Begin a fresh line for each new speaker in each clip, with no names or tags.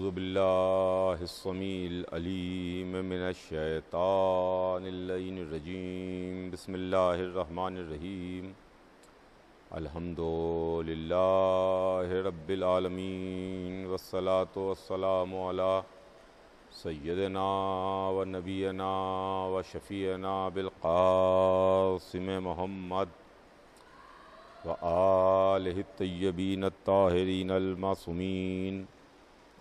باللہ السمیع العلیم من الشیطان اللعین الرجیم بسم اللہ الرحمن الرحیم الحمد للہ رب العالمین والصلاة والسلام علی سیدنا و نبینا و شفیعنا بالقاسم محمد وآلہ الطیبین الطاہرین المعصومین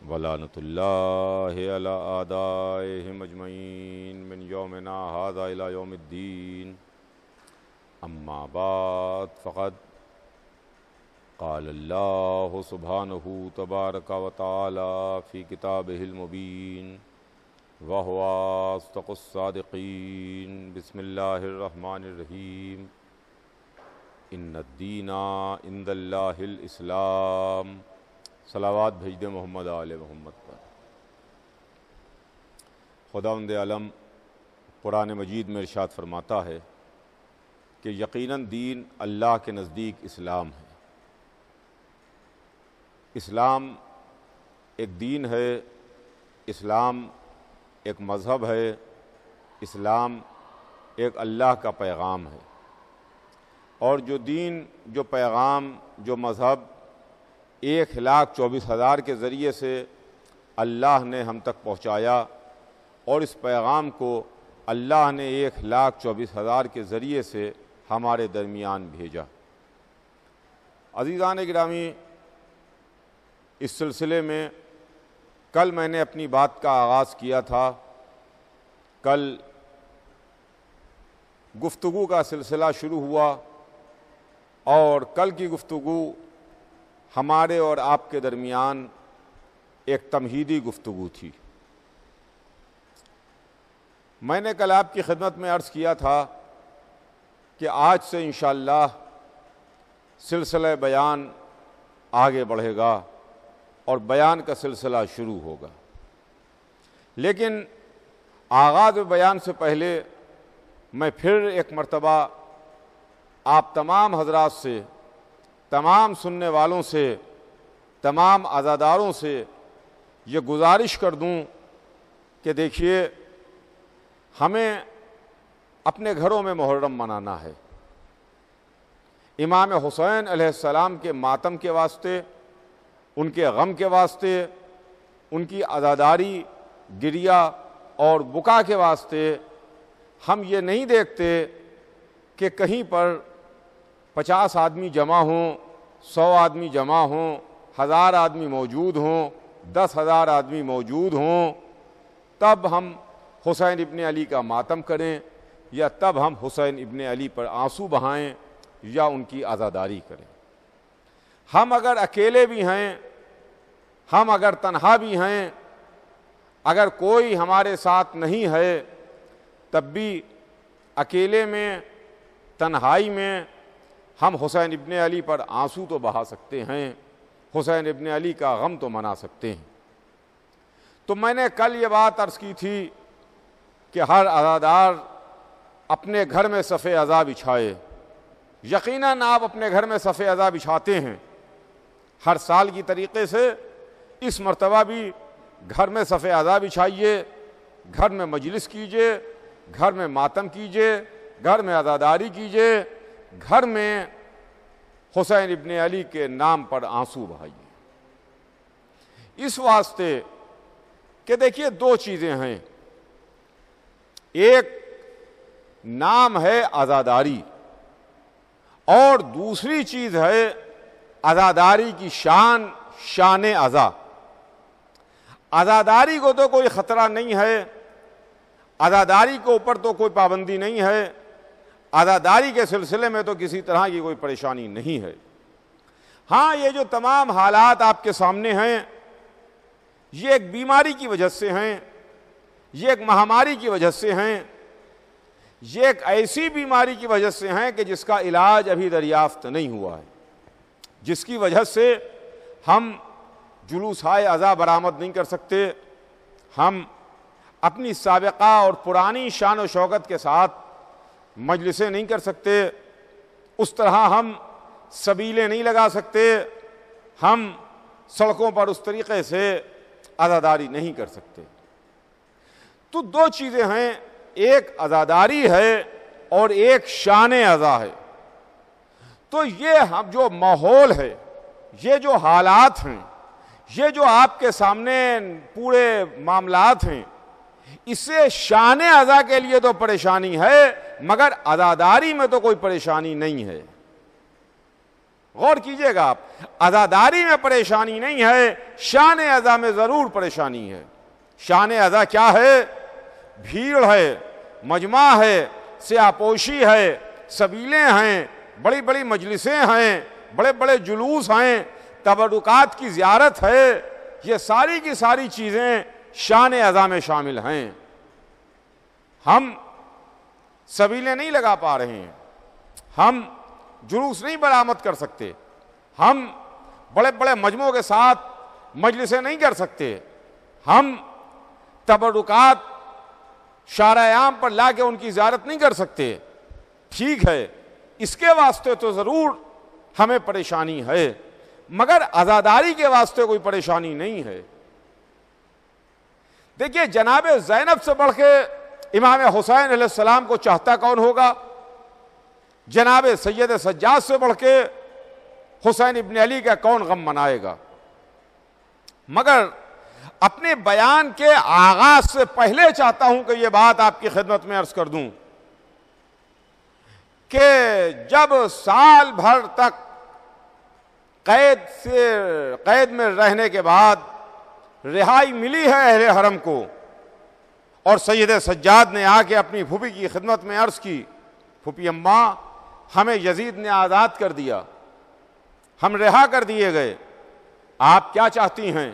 ولعنۃ اللہ علی اعدائہم اجمعین من یومنا ھذا الی یوم الدین اما بعد فقد قال اللہ سبحانہ تبارک و تعالی فی کتابہ المبین وہو اصدق الصادقین بسم اللہ الرحمن الرحیم ان الدین عند اللہ الاسلام صلوات بھیج دے محمد آل محمد پر۔ خداوند عالم قرآن مجید میں ارشاد فرماتا ہے کہ یقیناً دین اللہ کے نزدیک اسلام ہے۔ اسلام ایک دین ہے، اسلام ایک مذہب ہے، اسلام ایک اللہ کا پیغام ہے، اور جو دین، جو پیغام، جو مذہب 1,24,000 کے ذریعے سے اللہ نے ہم تک پہنچایا، اور اس پیغام کو اللہ نے 1,24,000 کے ذریعے سے ہمارے درمیان بھیجا۔ عزیزان گرامی، اس سلسلے میں کل میں نے اپنی بات کا آغاز کیا تھا۔ کل گفتگو کا سلسلہ شروع ہوا، اور کل کی گفتگو ہمارے اور آپ کے درمیان ایک تمہیدی گفتگو تھی۔ میں نے کل آپ کی خدمت میں عرض کیا تھا کہ آج سے انشاءاللہ سلسلہ بیان آگے بڑھے گا اور بیان کا سلسلہ شروع ہوگا، لیکن آغاز بیان سے پہلے میں پھر ایک مرتبہ آپ تمام حضرات سے، تمام سننے والوں سے، تمام عزاداروں سے یہ گزارش کر دوں کہ دیکھیے، ہمیں اپنے گھروں میں محرم منانا ہے۔ امام حسین علیہ السلام کے ماتم کے واسطے، ان کے غم کے واسطے، ان کی عزاداری، گریہ اور بکا کے واسطے ہم یہ نہیں دیکھتے کہ کہیں پر 50 آدمی جمع ہوں، 100 آدمی جمع ہوں، 1000 آدمی موجود ہوں، 10,000 آدمی موجود ہوں، تب ہم حسین ابن علی کا ماتم کریں، یا تب ہم حسین ابن علی پر آنسو بہائیں، یا ان کی عزاداری کریں۔ ہم اگر اکیلے بھی ہیں، ہم اگر تنہا بھی ہیں، اگر کوئی ہمارے ساتھ نہیں ہے، تب بھی اکیلے میں، تنہائی میں ہم حسین ابن علی پر آنسو تو بہا سکتے ہیں، حسین ابن علی کا غم تو منا سکتے ہیں۔ تو میں نے کل یہ بات عرض کی تھی کہ ہر عزادار اپنے گھر میں صف عزا بچھائے۔ یقیناً آپ اپنے گھر میں صف عزا بچھاتے ہیں ہر سال کی طریقے سے، اس مرتبہ بھی گھر میں صف عزا بچھائیے، گھر میں مجلس کیجیے، گھر میں ماتم کیجیے، گھر میں عزاداری کیجیے، گھر میں حسین ابن علی کے نام پر آنسو بہائیے۔ اس واسطے کہ دیکھیے، دو چیزیں ہیں، ایک نام ہے عزاداری، اور دوسری چیز ہے عزاداری کی شان عزا۔ عزاداری کو تو کوئی خطرہ نہیں ہے، عزاداری کے اوپر تو کوئی پابندی نہیں ہے، عزاداری کے سلسلے میں تو کسی طرح کی کوئی پریشانی نہیں ہے۔ ہاں، یہ جو تمام حالات آپ کے سامنے ہیں، یہ ایک بیماری کی وجہ سے ہیں، یہ ایک مہاماری کی وجہ سے ہیں، یہ ایک ایسی بیماری کی وجہ سے ہیں کہ جس کا علاج ابھی دریافت نہیں ہوا ہے، جس کی وجہ سے ہم جلوسائے عزا برآمد نہیں کر سکتے، ہم اپنی سابقہ اور پرانی شان و شوکت کے ساتھ مجلسیں نہیں کر سکتے، اس طرح ہم سبیلیں نہیں لگا سکتے، ہم سڑکوں پر اس طریقے سے عزاداری نہیں کر سکتے۔ تو دو چیزیں ہیں، ایک عزاداری ہے اور ایک شان عزا ہے۔ تو یہ ہم جو ماحول ہے، یہ جو حالات ہیں، یہ جو آپ کے سامنے پورے معاملات ہیں، اس سے شان عزا کے لیے تو پریشانی ہے، مگر عزاداری میں تو کوئی پریشانی نہیں ہے۔ غور کیجئے گا آپ، عزاداری میں پریشانی نہیں ہے، شان عزا میں ضرور پریشانی ہے۔ شان عزا کیا ہے؟ بھیڑ ہے، مجمع ہے، سیاہ پوشی ہے، سبیلیں ہیں، بڑی بڑی مجلسیں ہیں، بڑے بڑے جلوس ہیں، تبرکات کی زیارت ہے، یہ ساری کی ساری چیزیں شان عزا میں شامل ہیں۔ ہم سبیلیں نہیں لگا پا رہے ہیں، ہم جلوس نہیں برآمد کر سکتے، ہم بڑے بڑے مجموعوں کے ساتھ مجلسیں نہیں کر سکتے، ہم تبرکات شارع عام پر لا کے ان کی زیارت نہیں کر سکتے۔ ٹھیک ہے، اس کے واسطے تو ضرور ہمیں پریشانی ہے، مگر عزاداری کے واسطے کوئی پریشانی نہیں ہے۔ دیکھیے، جناب زینب سے بڑھ کے امام حسین علیہ السلام کو چاہتا کون ہوگا؟ جناب سید سجاد سے بڑھ کے حسین ابن علی کا کون غم منائے گا؟ مگر اپنے بیان کے آغاز سے پہلے چاہتا ہوں کہ یہ بات آپ کی خدمت میں عرض کر دوں کہ جب سال بھر تک قید میں رہنے کے بعد رہائی ملی ہے اہل حرم کو، اور سید سجاد نے آ کے اپنی پھوپھی کی خدمت میں عرض کی، پھوپھی اماں ہمیں یزید نے آزاد کر دیا، ہم رہا کر دیے گئے، آپ کیا چاہتی ہیں،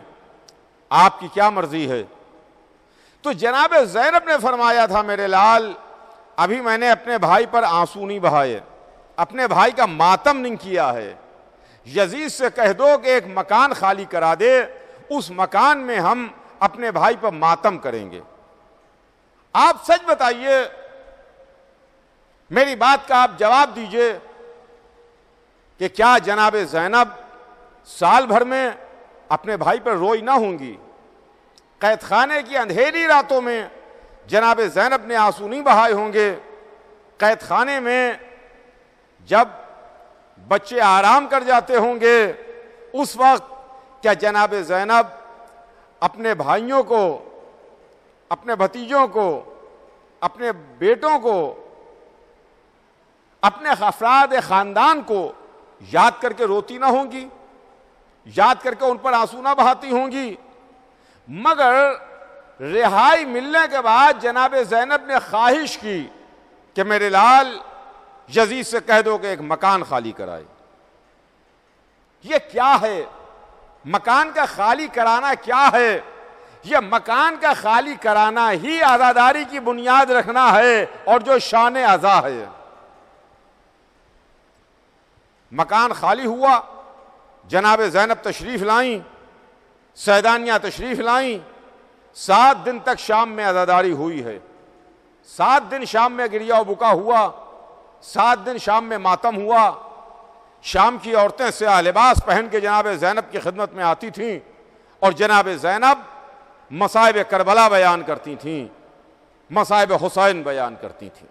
آپ کی کیا مرضی ہے؟ تو جناب زینب نے فرمایا تھا، میرے لال ابھی میں نے اپنے بھائی پر آنسو نہیں بہائے، اپنے بھائی کا ماتم نہیں کیا ہے، یزید سے کہہ دو کہ ایک مکان خالی کرا دے، اس مکان میں ہم اپنے بھائی پر ماتم کریں گے۔ آپ سچ بتائیے، میری بات کا آپ جواب دیجئے کہ کیا جناب زینب سال بھر میں اپنے بھائی پر روئی نہ ہوں گی؟ قید خانے کی اندھیری راتوں میں جناب زینب نے آنسو نہیں بہائے ہوں گے؟ قید خانے میں جب بچے آرام کر جاتے ہوں گے، اس وقت کیا جناب زینب اپنے بھائیوں کو، اپنے بھتیجوں کو، اپنے بیٹوں کو، اپنے افراد خاندان کو یاد کر کے روتی نہ ہوں گی؟ یاد کر کے ان پر آنسو نہ بہاتی ہوں گی؟ مگر رہائی ملنے کے بعد جناب زینب نے خواہش کی کہ میرے لال یزید سے کہہ دو کہ ایک مکان خالی کرائے۔ یہ کیا ہے؟ مکان کا خالی کرانا کیا ہے؟ یہ مکان کا خالی کرانا ہی عزاداری کی بنیاد رکھنا ہے، اور جو شان عزا ہے۔ مکان خالی ہوا، جناب زینب تشریف لائیں، سیدانیہ تشریف لائیں، 7 دن تک شام میں عزاداری ہوئی ہے، 7 دن شام میں گریا و بکا ہوا، 7 دن شام میں ماتم ہوا۔ شام کی عورتیں سیاہ لباس پہن کے جناب زینب کی خدمت میں آتی تھیں، اور جناب زینب مصائب کربلا بیان کرتی تھیں، مصائب حسین بیان کرتی تھیں۔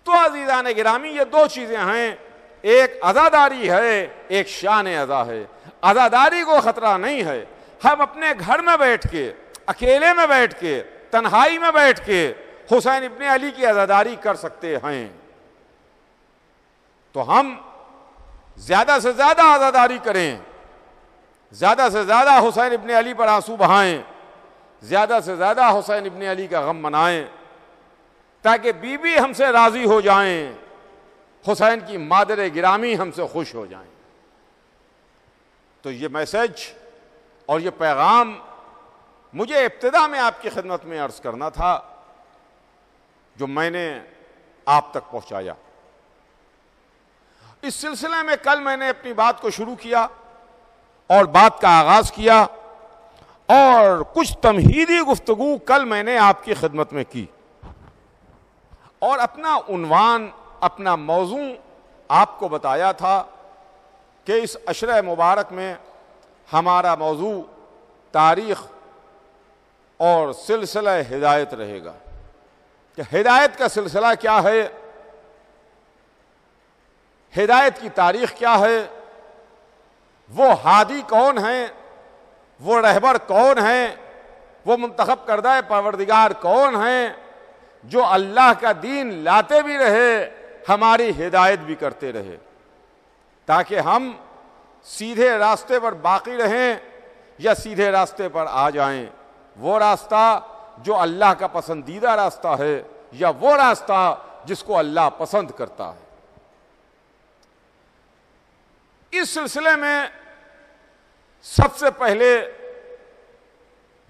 تو عزیزان گرامی، یہ دو چیزیں ہیں، ایک عزاداری ہے، ایک شان عزا ہے۔ عزاداری کو خطرہ نہیں ہے، ہم اپنے گھر میں بیٹھ کے، اکیلے میں بیٹھ کے، تنہائی میں بیٹھ کے حسین ابن علی کی عزاداری کر سکتے ہیں۔ تو ہم زیادہ سے زیادہ عزاداری کریں، زیادہ سے زیادہ حسین ابن علی پر آنسو بہائیں، زیادہ سے زیادہ حسین ابن علی کا غم منائیں، تاکہ بیوی ہم سے راضی ہو جائیں، حسین کی مادر گرامی ہم سے خوش ہو جائیں۔ تو یہ میسج اور یہ پیغام مجھے ابتدا میں آپ کی خدمت میں عرض کرنا تھا، جو میں نے آپ تک پہنچایا۔ اس سلسلے میں کل میں نے اپنی بات کو شروع کیا اور بات کا آغاز کیا، اور کچھ تمہیدی گفتگو کل میں نے آپ کی خدمت میں کی، اور اپنا عنوان، اپنا موضوع آپ کو بتایا تھا کہ اس عشرہ مبارک میں ہمارا موضوع تاریخ اور سلسلہ ہدایت رہے گا کہ ہدایت کا سلسلہ کیا ہے، ہدایت کی تاریخ کیا ہے، وہ ہادی کون ہیں، وہ رہبر کون ہیں، وہ منتخب کردہ پروردگار کون ہیں جو اللہ کا دین لاتے بھی رہے، ہماری ہدایت بھی کرتے رہے، تاکہ ہم سیدھے راستے پر باقی رہیں یا سیدھے راستے پر آ جائیں، وہ راستہ جو اللہ کا پسندیدہ راستہ ہے یا وہ راستہ جس کو اللہ پسند کرتا ہے۔ اس سلسلے میں سب سے پہلے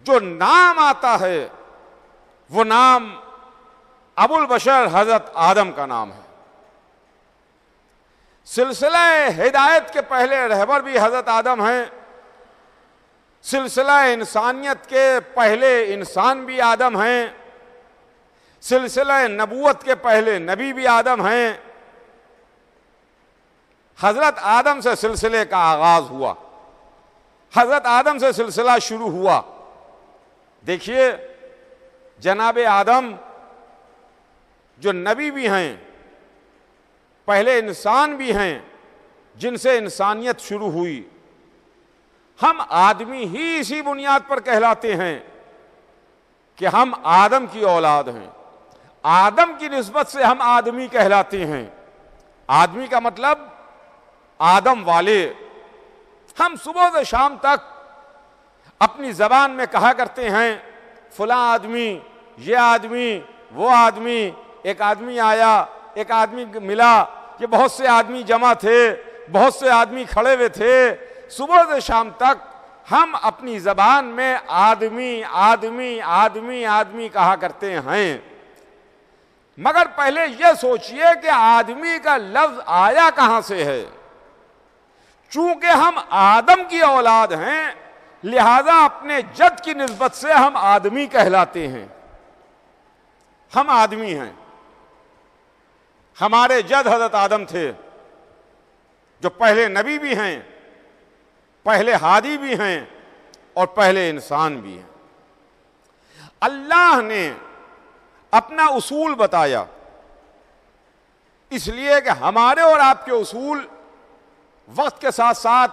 جو نام آتا ہے وہ نام ابو البشر حضرت آدم کا نام ہے۔ سلسلہ ہدایت کے پہلے رہبر بھی حضرت آدم ہیں، سلسلہ انسانیت کے پہلے انسان بھی آدم ہیں، سلسلہ نبوت کے پہلے نبی بھی آدم ہیں۔ حضرت آدم سے سلسلے کا آغاز ہوا، حضرت آدم سے سلسلہ شروع ہوا۔ دیکھیے جناب آدم جو نبی بھی ہیں، پہلے انسان بھی ہیں جن سے انسانیت شروع ہوئی، ہم آدمی ہی اسی بنیاد پر کہلاتے ہیں کہ ہم آدم کی اولاد ہیں، آدم کی نسبت سے ہم آدمی کہلاتے ہیں۔ آدمی کا مطلب آدم والے۔ ہم صبح سے شام تک اپنی زبان میں کہا کرتے ہیں فلاں آدمی، یہ آدمی، وہ آدمی، ایک آدمی آیا، ایک آدمی ملا، یہ بہت سے آدمی جمع تھے، بہت سے آدمی کھڑے ہوئے تھے۔ صبح سے شام تک ہم اپنی زبان میں آدمی آدمی آدمی آدمی کہا کرتے ہیں، مگر پہلے یہ سوچئے کہ آدمی کا لفظ آیا کہاں سے ہے۔ چونکہ ہم آدم کی اولاد ہیں لہذا اپنے جد کی نسبت سے ہم آدمی کہلاتے ہیں، ہم آدمی ہیں۔ ہمارے جد حضرت آدم تھے جو پہلے نبی بھی ہیں، پہلے ہادی بھی ہیں اور پہلے انسان بھی ہیں۔ اللہ نے اپنا اصول بتایا، اس لیے کہ ہمارے اور آپ کے اصول وقت کے ساتھ ساتھ،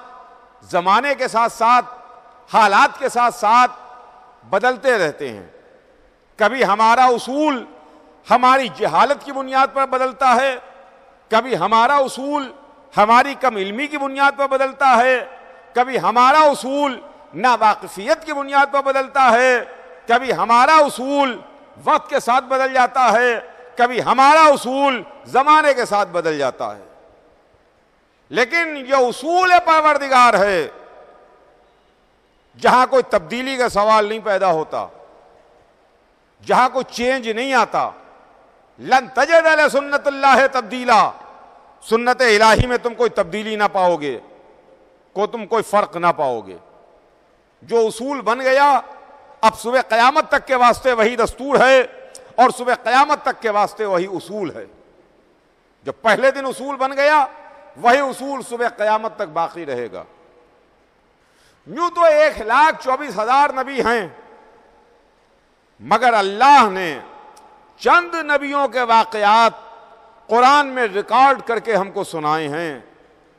زمانے کے ساتھ ساتھ، حالات کے ساتھ ساتھ بدلتے رہتے ہیں۔ کبھی ہمارا اصول ہماری جہالت کی بنیاد پر بدلتا ہے، کبھی ہمارا اصول ہماری کم علمی کی بنیاد پر بدلتا ہے، کبھی ہمارا اصول ناواقفیت کی بنیاد پر بدلتا ہے، کبھی ہمارا اصول وقت کے ساتھ بدل جاتا ہے، کبھی ہمارا اصول زمانے کے ساتھ بدل جاتا ہے۔ لیکن یہ اصول پروردگار ہے جہاں کوئی تبدیلی کا سوال نہیں پیدا ہوتا، جہاں کوئی چینج نہیں آتا۔ لن تجد لسنت اللہ تبدیلا، سنت الہی میں تم کوئی تبدیلی نہ پاؤ گے، تم کوئی فرق نہ پاؤ گے۔ جو اصول بن گیا اب صبح قیامت تک کے واسطے وہی دستور ہے اور صبح قیامت تک کے واسطے وہی اصول ہے۔ جو پہلے دن اصول بن گیا وہی اصول صبح قیامت تک باقی رہے گا۔ یوں تو 1,24,000 نبی ہیں، مگر اللہ نے چند نبیوں کے واقعات قرآن میں ریکارڈ کر کے ہم کو سنائے ہیں،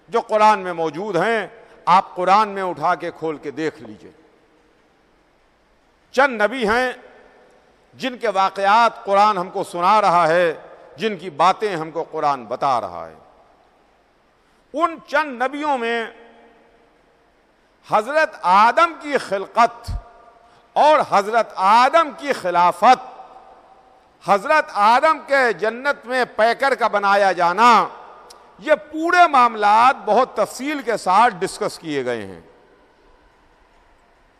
جو قرآن میں موجود ہیں۔ آپ قرآن میں اٹھا کے کھول کے دیکھ لیجئے۔ چند نبی ہیں جن کے واقعات قرآن ہم کو سنا رہا ہے، جن کی باتیں ہم کو قرآن بتا رہا ہے۔ ان چند نبیوں میں حضرت آدم کی خلقت اور حضرت آدم کی خلافت، حضرت آدم کے جنت میں پیکر کا بنایا جانا، یہ پورے معاملات بہت تفصیل کے ساتھ ڈسکس کیے گئے ہیں۔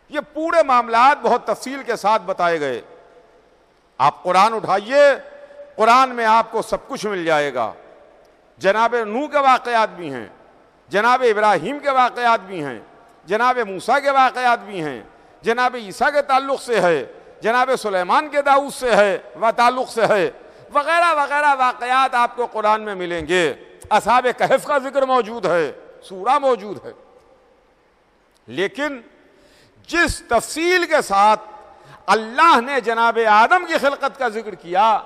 یہ پورے معاملات بہت تفصیل کے ساتھ بتائے گئے۔ آپ قرآن اٹھائیے، قرآن میں آپ کو سب کچھ مل جائے گا۔ جناب نوح کے واقعات بھی ہیں، جناب ابراہیم کے واقعات بھی ہیں، جناب موسیٰ کے واقعات بھی ہیں، جناب عیسیٰ کے تعلق سے ہے، جناب سلیمان کے داؤد سے ہے و تعلق سے ہے، وغیرہ وغیرہ واقعات آپ کو قرآن میں ملیں گے۔ اصحاب کہف کا ذکر موجود ہے، سورہ موجود ہے۔ لیکن جس تفصیل کے ساتھ اللہ نے جناب آدم کی خلقت کا ذکر کیا،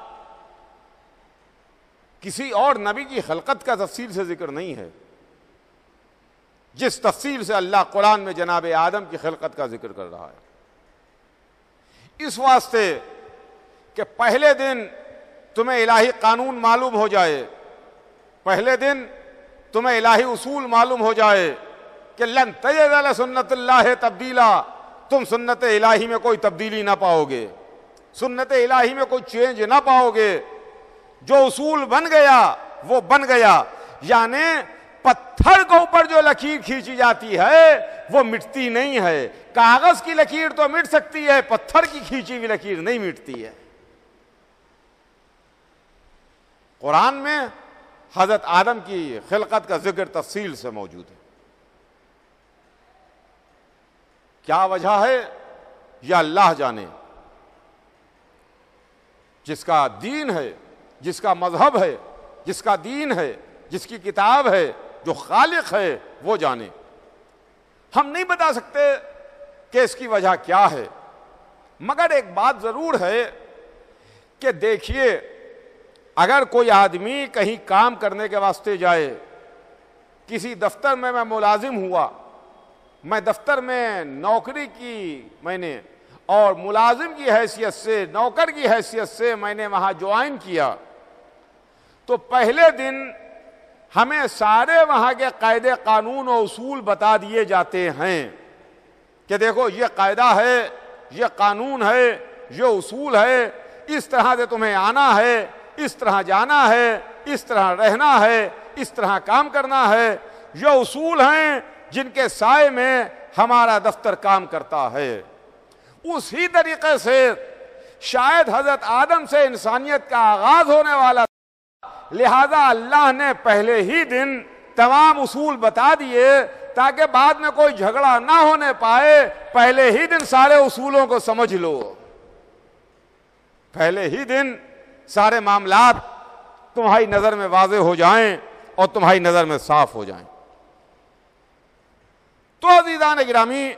کسی اور نبی کی خلقت کا تفصیل سے ذکر نہیں ہے، جس تفصیل سے اللہ قرآن میں جناب آدم کی خلقت کا ذکر کر رہا ہے۔ اس واسطے کہ پہلے دن تمہیں الہی قانون معلوم ہو جائے، پہلے دن تمہیں الہی اصول معلوم ہو جائے کہ لن تجد لسنت اللہ تبدیلا، تم سنت الہی میں کوئی تبدیلی نہ پاؤ گے، سنت الہی میں کوئی چینج نہ پاؤ گے، جو اصول بن گیا وہ بن گیا۔ یعنی پتھر کے اوپر جو لکیر کھینچی جاتی ہے وہ مٹتی نہیں ہے، کاغذ کی لکیر تو مٹ سکتی ہے، پتھر کی کھینچی ہوئی لکیر نہیں مٹتی ہے۔ قرآن میں حضرت آدم کی خلقت کا ذکر تفصیل سے موجود ہے۔ کیا وجہ ہے یا اللہ جانے۔ جس کا دین ہے، جس کا مذہب ہے، جس کا دین ہے، جس کی کتاب ہے، جو خالق ہے وہ جانے۔ ہم نہیں بتا سکتے کہ اس کی وجہ کیا ہے، مگر ایک بات ضرور ہے کہ دیکھیے، اگر کوئی آدمی کہیں کام کرنے کے واسطے جائے، کسی دفتر میں ملازم ہوا، میں دفتر میں نوکری کی میں نے، اور ملازم کی حیثیت سے، نوکر کی حیثیت سے میں نے وہاں جوائن کیا، تو پہلے دن ہمیں سارے وہاں کے قاعدے قانون و اصول بتا دیے جاتے ہیں کہ دیکھو یہ قاعدہ ہے، یہ قانون ہے، یہ اصول ہے، اس طرح سے تمہیں آنا ہے، اس طرح جانا ہے، اس طرح رہنا ہے، اس طرح کام کرنا ہے۔ یہ اصول ہیں جن کے سائے میں ہمارا دفتر کام کرتا ہے۔ اسی طریقے سے شاید حضرت آدم سے انسانیت کا آغاز ہونے والا، لہذا اللہ نے پہلے ہی دن تمام اصول بتا دیے تاکہ بعد میں کوئی جھگڑا نہ ہونے پائے۔ پہلے ہی دن سارے اصولوں کو سمجھ لو، پہلے ہی دن سارے معاملات تمہاری نظر میں واضح ہو جائیں اور تمہاری نظر میں صاف ہو جائیں۔ تو عزیزان گرامی،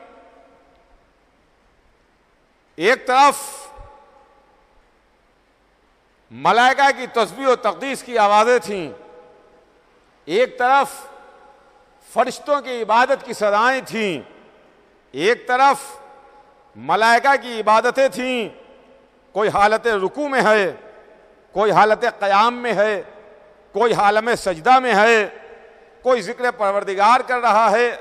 ایک طرف ملائکہ کی تسبیح و تقدیس کی آوازیں تھیں، ایک طرف فرشتوں کی عبادت کی صدائیں تھیں، ایک طرف ملائکہ کی عبادتیں تھیں، کوئی حالت رکوع میں ہے، کوئی حالت قیام میں ہے، کوئی عالم سجدہ میں ہے، کوئی ذکر پروردگار کر رہا ہے،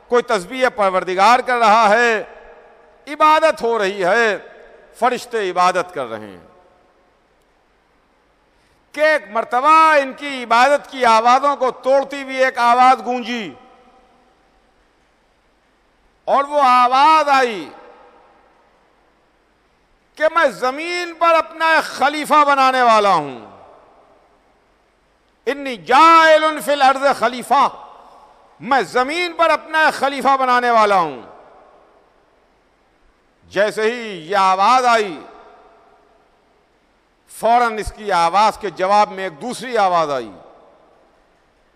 کوئی تسبیح پروردگار کر رہا ہے، عبادت ہو رہی ہے، فرشتے عبادت کر رہے ہیں کہ ایک مرتبہ ان کی عبادت کی آوازوں کو توڑتی ہوئی ایک آواز گونجی، اور وہ آواز آئی کہ میں زمین پر اپنا ایک خلیفہ بنانے والا ہوں، انی جاعل فی الارض خلیفہ، میں زمین پر اپنا ایک خلیفہ بنانے والا ہوں۔ جیسے ہی یہ آواز آئی، فوراً اس کی آواز کے جواب میں ایک دوسری آواز آئی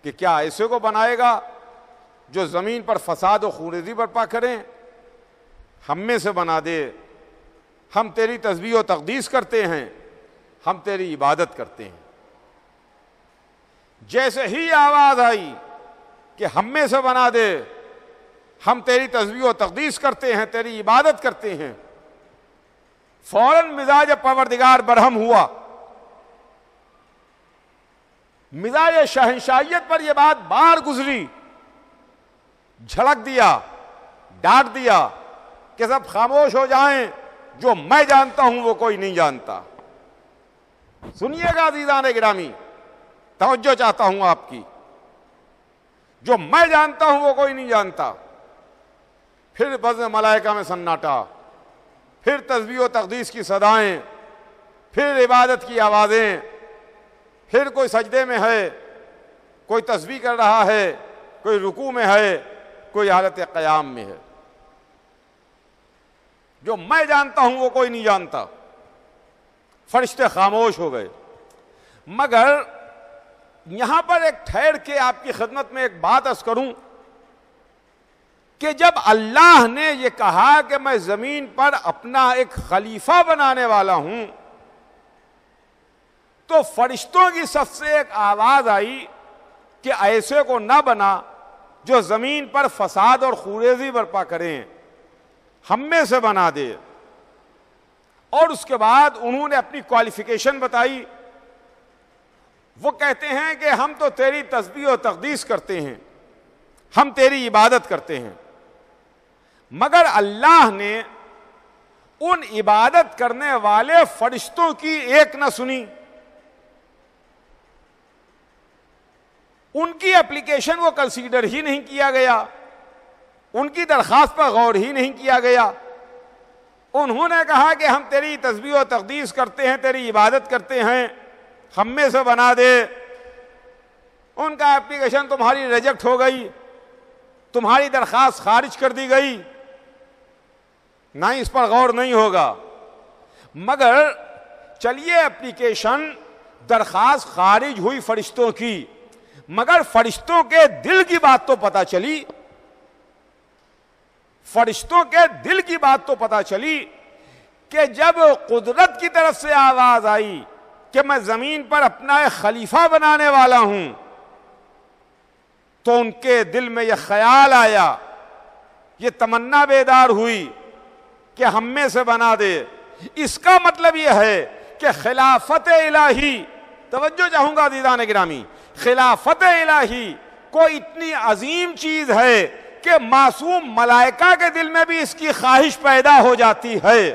کہ کیا ایسے کو بنائے گا جو زمین پر فساد و خونریزی برپا کریں؟ ہم میں سے بنا دے، ہم تیری تسبیح و تقدیس کرتے ہیں، ہم تیری عبادت کرتے ہیں۔ جیسے ہی آواز آئی کہ ہم میں سے بنا دے، ہم تیری تسبیح و تقدیس کرتے ہیں، تیری عبادت کرتے ہیں، فوراً مزاج پروردگار برہم ہوا۔ مزاج شہنشاہیت پر یہ بات بار گزری، جھڑک دیا، ڈانٹ دیا کہ سب خاموش ہو جائیں، جو میں جانتا ہوں وہ کوئی نہیں جانتا۔ سنیے گا عزیزان گرامی، توجہ چاہتا ہوں آپ کی، جو میں جانتا ہوں وہ کوئی نہیں جانتا۔ پھر بزم ملائکہ میں سناٹا، پھر تسبیح و تقدیس کی صدائیں، پھر عبادت کی آوازیں، پھر کوئی سجدے میں ہے، کوئی تسبیح کر رہا ہے، کوئی رکوع میں ہے، کوئی حالت قیام میں ہے۔ جو میں جانتا ہوں وہ کوئی نہیں جانتا۔ فرشتے خاموش ہو گئے۔ مگر یہاں پر ایک ٹھہر کے آپ کی خدمت میں ایک بات عرض کروں کہ جب اللہ نے یہ کہا کہ میں زمین پر اپنا ایک خلیفہ بنانے والا ہوں، تو فرشتوں کی صف سے ایک آواز آئی کہ ایسے کو نہ بنا جو زمین پر فساد اور خوریزی برپا کریں، ہم میں سے بنا دے۔ اور اس کے بعد انہوں نے اپنی کوالیفیکیشن بتائی۔ وہ کہتے ہیں کہ ہم تو تیری تسبیح و تقدیس کرتے ہیں، ہم تیری عبادت کرتے ہیں، مگر اللہ نے ان عبادت کرنے والے فرشتوں کی ایک نہ سنی، ان کی اپلیکیشن کو کنسیڈر ہی نہیں کیا گیا، ان کی درخواست پر غور ہی نہیں کیا گیا۔ انہوں نے کہا کہ ہم تیری تسبیح و تقدیس کرتے ہیں، تیری عبادت کرتے ہیں، ہم میں سے بنا دے۔ ان کا اپلیکیشن تمہاری ریجیکٹ ہو گئی، تمہاری درخواست خارج کر دی گئی، نہ اس پر غور نہیں ہوگا۔ مگر چلیے اپلیکیشن درخواست خارج ہوئی فرشتوں کی، مگر فرشتوں کے دل کی بات تو پتہ چلی، فرشتوں کے دل کی بات تو پتہ چلی کہ جب قدرت کی طرف سے آواز آئی کہ میں زمین پر اپنا ایک خلیفہ بنانے والا ہوں، تو ان کے دل میں یہ خیال آیا، یہ تمنا بیدار ہوئی کہ ہم میں سے بنا دے۔ اس کا مطلب یہ ہے کہ خلافت الہی، توجہ چاہوں گا عزیزان گرامی، خلافت الہی کوئی اتنی عظیم چیز ہے کہ معصوم ملائکہ کے دل میں بھی اس کی خواہش پیدا ہو جاتی ہے،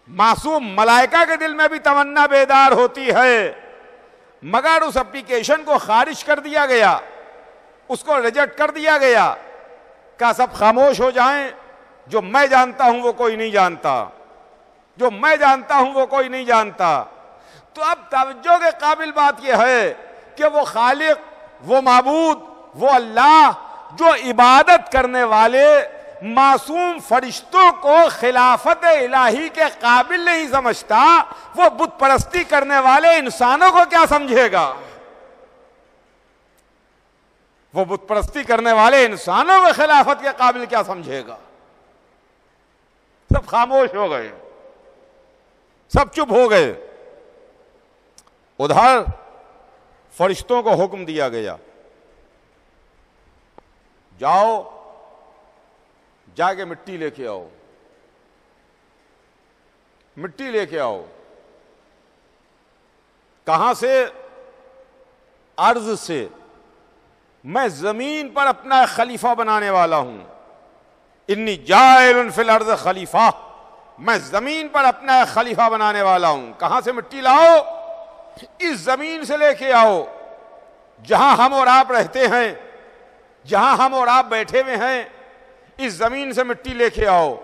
معصوم ملائکہ کے دل میں بھی تمنا بیدار ہوتی ہے، مگر اس اپلیکیشن کو خارج کر دیا گیا، اس کو ریجیکٹ کر دیا گیا۔ کیا سب خاموش ہو جائیں؟ جو میں جانتا ہوں وہ کوئی نہیں جانتا، جو میں جانتا ہوں وہ کوئی نہیں جانتا۔ تو اب توجہ کے قابل بات یہ ہے کہ وہ خالق، وہ معبود، وہ اللہ جو عبادت کرنے والے معصوم فرشتوں کو خلافت الہی کے قابل نہیں سمجھتا، وہ بت پرستی کرنے والے انسانوں کو کیا سمجھے گا؟ وہ بت پرستی کرنے والے انسانوں کو خلافت کے قابل کیا سمجھے گا؟ سب خاموش ہو گئے، سب چپ ہو گئے۔ ادھر فرشتوں کو حکم دیا گیا، جاؤ جا کے مٹی لے کے آؤ، مٹی لے کے آؤ۔ کہاں سے؟ ارض سے۔ میں زمین پر اپنا خلیفہ بنانے والا ہوں، انی جاعل فی الارض خلیفہ، میں زمین پر اپنا خلیفہ بنانے والا ہوں۔ کہاں سے مٹی لاؤ؟ اس زمین سے لے کے آؤ جہاں ہم اور آپ رہتے ہیں، جہاں ہم اور آپ بیٹھے ہوئے ہیں، اس زمین سے مٹی لے کے آؤ۔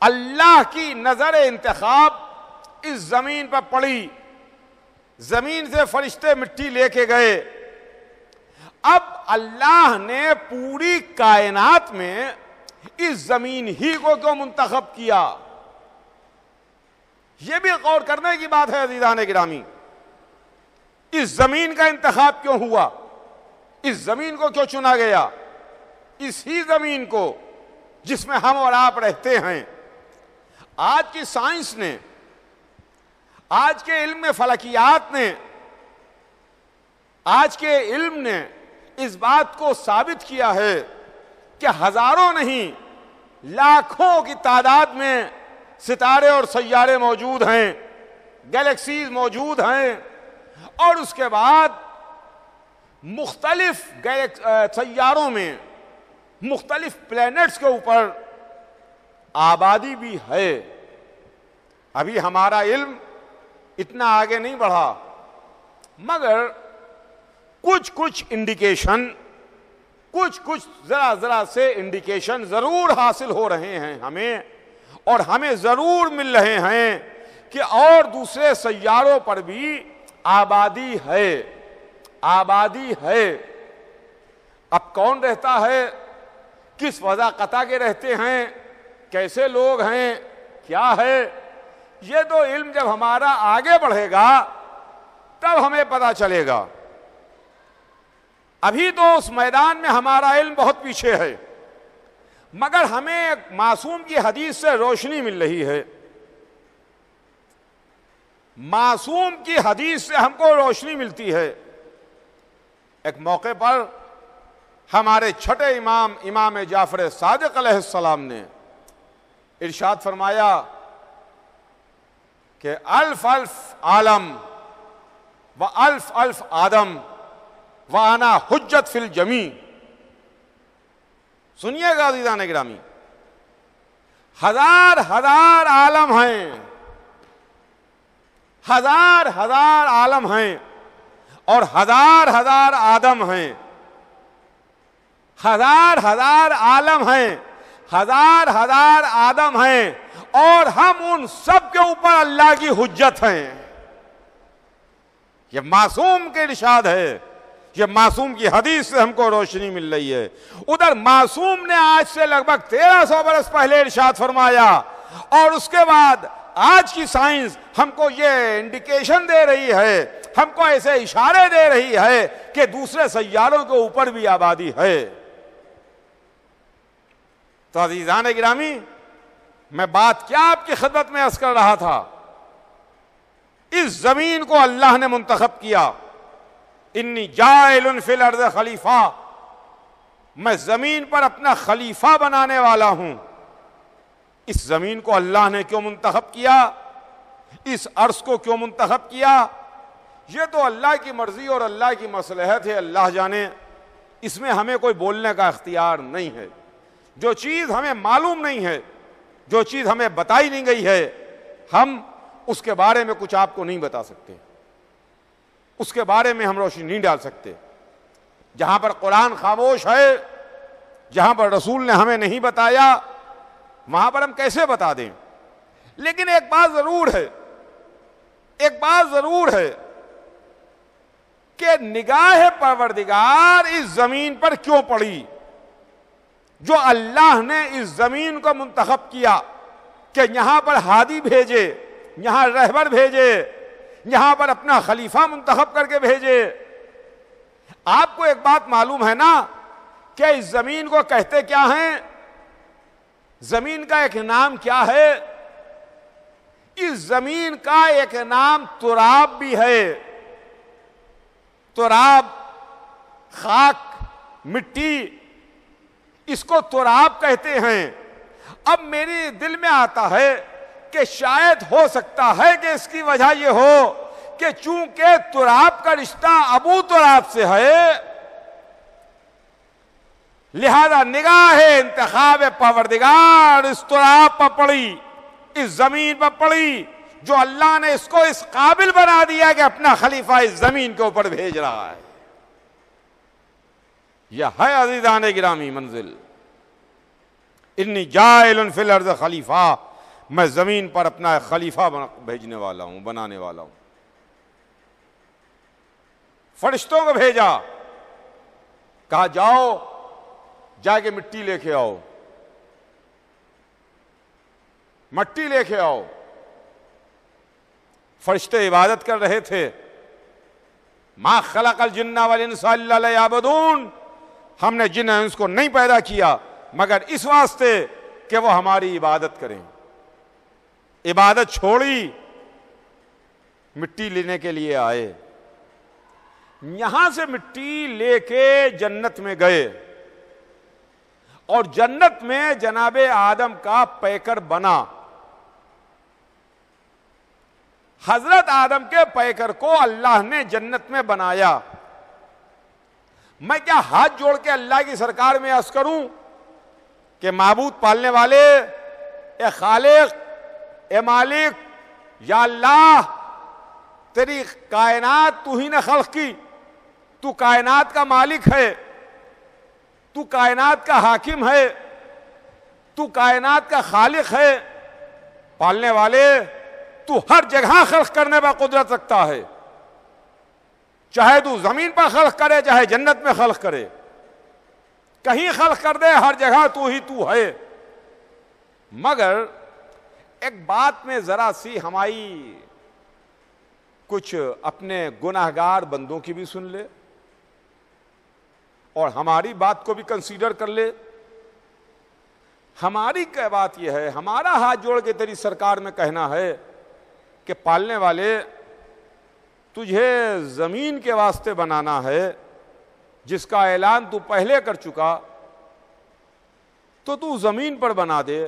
اللہ کی نظر انتخاب اس زمین پر پڑی، زمین سے فرشتے مٹی لے کے گئے۔ اب اللہ نے پوری کائنات میں اس زمین ہی کو کیوں منتخب کیا؟ یہ بھی غور کرنے کی بات ہے عزیزان گرامی۔ اس زمین کا انتخاب کیوں ہوا؟ اس زمین کو کیوں چنا گیا؟ اس ہی زمین کو جس میں ہم اور آپ رہتے ہیں۔ آج کی سائنس نے، آج کے علم فلکیات نے، آج کے علم نے اس بات کو ثابت کیا ہے کہ ہزاروں نہیں لاکھوں کی تعداد میں ستارے اور سیارے موجود ہیں، گیلیکسیز موجود ہیں، اور اس کے بعد مختلف سیاروں میں، مختلف پلینٹس کے اوپر آبادی بھی ہے۔ ابھی ہمارا علم اتنا آگے نہیں بڑھا، مگر کچھ انڈیکیشن، کچھ ذرا سے انڈیکیشن ضرور حاصل ہو رہے ہیں ہمیں، اور ہمیں ضرور مل رہے ہیں کہ اور دوسرے سیاروں پر بھی آبادی ہے، آبادی ہے۔ اب کون رہتا ہے، کس فضا قطع کے رہتے ہیں، کیسے لوگ ہیں، کیا ہے، یہ تو علم جب ہمارا آگے بڑھے گا تب ہمیں پتہ چلے گا۔ ابھی تو اس میدان میں ہمارا علم بہت پیچھے ہے، مگر ہمیں ایک معصوم کی حدیث سے روشنی مل رہی ہے، معصوم کی حدیث سے ہم کو روشنی ملتی ہے۔ ایک موقع پر ہمارے چھٹے امام امام جعفر صادق علیہ السلام نے ارشاد فرمایا کہ الف الف عالم و الف الف آدم و انا حجت فی الجمیع۔ سنیے گا عزیزان گرامی، ہزار ہزار عالم ہیں، ہزار ہزار عالم ہیں اور ہزار ہزار آدم ہیں، ہزار ہزار عالم ہیں، ہزار ہزار آدم ہیں، اور ہم ان سب کے اوپر اللہ کی حجت ہیں۔ یہ معصوم کے ارشاد ہے، یہ معصوم کی حدیث سے ہم کو روشنی مل رہی ہے۔ ادھر معصوم نے آج سے لگ بھگ 1300 برس پہلے ارشاد فرمایا، اور اس کے بعد آج کی سائنس ہم کو یہ انڈیکیشن دے رہی ہے، ہم کو ایسے اشارے دے رہی ہے کہ دوسرے سیاروں کے اوپر بھی آبادی ہے۔ تو عزیزان گرامی، میں بات کیا آپ کی خدمت میں عرض کر رہا تھا، اس زمین کو اللہ نے منتخب کیا، انی جاعل فی الارض خلیفہ، میں زمین پر اپنا خلیفہ بنانے والا ہوں۔ اس زمین کو اللہ نے کیوں منتخب کیا، اس عرض کو کیوں منتخب کیا، یہ تو اللہ کی مرضی اور اللہ کی مصلحت ہے، اللہ جانے، اس میں ہمیں کوئی بولنے کا اختیار نہیں ہے۔ جو چیز ہمیں معلوم نہیں ہے، جو چیز ہمیں بتائی نہیں گئی ہے، ہم اس کے بارے میں کچھ آپ کو نہیں بتا سکتے، اس کے بارے میں ہم روشنی نہیں ڈال سکتے۔ جہاں پر قرآن خاموش ہے، جہاں پر رسول نے ہمیں نہیں بتایا، وہاں پر ہم کیسے بتا دیں؟ لیکن ایک بات ضرور ہے، ایک بات ضرور ہے کہ نگاہ پروردگار اس زمین پر کیوں پڑی؟ جو اللہ نے اس زمین کو منتخب کیا کہ یہاں پر ہادی بھیجے، یہاں رہبر بھیجے، یہاں پر اپنا خلیفہ منتخب کر کے بھیجے۔ آپ کو ایک بات معلوم ہے نا کہ اس زمین کو کہتے کیا ہیں؟ زمین کا ایک نام کیا ہے؟ اس زمین کا ایک نام تراب بھی ہے۔ تراب، خاک، مٹی، اس کو تراب کہتے ہیں۔ اب میرے دل میں آتا ہے کہ شاید ہو سکتا ہے کہ اس کی وجہ یہ ہو کہ چونکہ تراب کا رشتہ ابو تراب سے ہے، لہذا نگاہ انتخاب پروردگار اس تراب پر پڑی، اس زمین پر پڑی، جو اللہ نے اس کو اس قابل بنا دیا کہ اپنا خلیفہ اس زمین کے اوپر بھیج رہا ہے۔ یہ ہے عزیزان گرامی منزل، انی جاعل فی الارض خلیفہ، میں زمین پر اپنا خلیفہ بھیجنے والا ہوں، بنانے والا ہوں۔ فرشتوں کو بھیجا، کہا جاؤ جا کے مٹی لے کے آؤ، مٹی لے کے آؤ۔ فرشتے عبادت کر رہے تھے، ما خلق الجن والانس الا لیعبدون، ہم نے جن انس کو نہیں پیدا کیا مگر اس واسطے کہ وہ ہماری عبادت کریں۔ عبادت چھوڑی، مٹی لینے کے لیے آئے، یہاں سے مٹی لے کے جنت میں گئے، اور جنت میں جناب آدم کا پیکر بنا۔ حضرت آدم کے پیکر کو اللہ نے جنت میں بنایا۔ میں کیا ہاتھ جوڑ کے اللہ کی سرکار میں عرض کروں کہ معبود پالنے والے، اے خالق، اے مالک، یا اللہ، تیری کائنات تو ہی نے خلق کی، تو کائنات کا مالک ہے، تو کائنات کا حاکم ہے، تو کائنات کا خالق ہے، پالنے والے، تو ہر جگہ خلق کرنے پر قدرت رکھتا ہے، چاہے تو زمین پر خلق کرے چاہے جنت میں خلق کرے، کہیں خلق کر دے، ہر جگہ تو ہی تو ہے۔ مگر ایک بات میں ذرا سی ہماری کچھ اپنے گناہگار بندوں کی بھی سن لے۔ اور ہماری بات کو بھی کنسیڈر کر لے. ہماری کیا بات یہ ہے, ہمارا ہاتھ جوڑ کے تیری سرکار میں کہنا ہے کہ پالنے والے تجھے زمین کے واسطے بنانا ہے جس کا اعلان تو پہلے کر چکا, تو زمین پر بنا دے.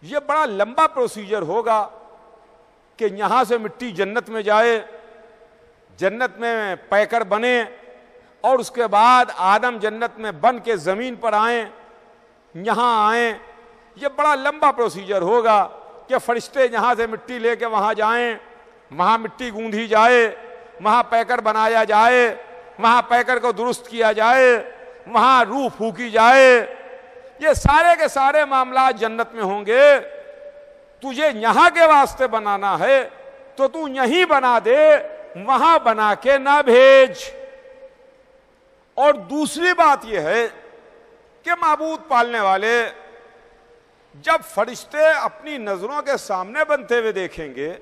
یہ بڑا لمبا پروسیجر ہوگا کہ یہاں سے مٹی جنت میں جائے, جنت میں پیکر بنے, اور اس کے بعد آدم جنت میں بن کے زمین پر آئیں, یہاں آئیں. یہ بڑا لمبا پروسیجر ہوگا کہ فرشتے یہاں سے مٹی لے کے وہاں جائیں, وہاں مٹی گوندھی جائے, وہاں پیکر بنایا جائے, وہاں پیکر کو درست کیا جائے, وہاں روح پھونکی جائے. یہ سارے کے سارے معاملات جنت میں ہوں گے. تجھے یہاں کے واسطے بنانا ہے تو تو یہیں بنا دے, وہاں بنا کے نہ بھیج. اور دوسری بات یہ ہے کہ معبود پالنے والے جب فرشتے اپنی نظروں کے سامنے بنتے ہوئے دیکھیں گے,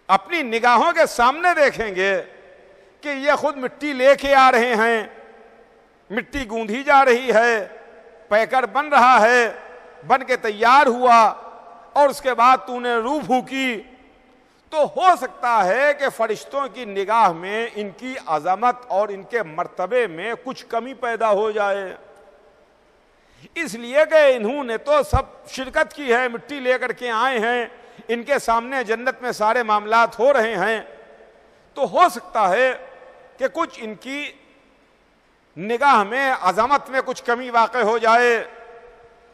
اپنی نگاہوں کے سامنے دیکھیں گے کہ یہ خود مٹی لے کے آ رہے ہیں, مٹی گوندھی جا رہی ہے, پیکر بن رہا ہے, بن کے تیار ہوا, اور اس کے بعد تو نے روح پھونکی, تو ہو سکتا ہے کہ فرشتوں کی نگاہ میں ان کی عظمت اور ان کے مرتبے میں کچھ کمی پیدا ہو جائے. اس لیے کہ انہوں نے تو سب شرکت کی ہے, مٹی لے کر کے آئے ہیں, ان کے سامنے جنت میں سارے معاملات ہو رہے ہیں, تو ہو سکتا ہے کہ کچھ ان کی نگاہ میں عظمت میں کچھ کمی واقع ہو جائے.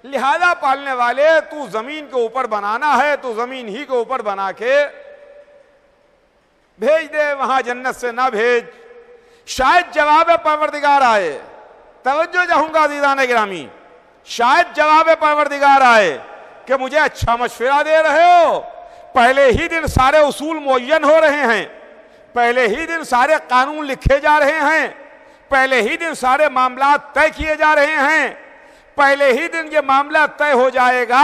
لہذا پالنے والے تو زمین کے اوپر بنانا ہے تو زمین ہی کے اوپر بنا کے بھیج دے, وہاں جنت سے نہ بھیج. شاید جواب پروردگار آئے, توجہ چاہوں گا عزیزان گرامی, شاید جواب پروردگار آئے کہ مجھے اچھا مشورہ دے رہے ہو, پہلے ہی دن سارے اصول معین ہو رہے ہیں, پہلے ہی دن سارے قانون لکھے جا رہے ہیں, پہلے ہی دن سارے معاملات طے کیے جا رہے ہیں, پہلے ہی دن یہ معاملہ طے ہو جائے گا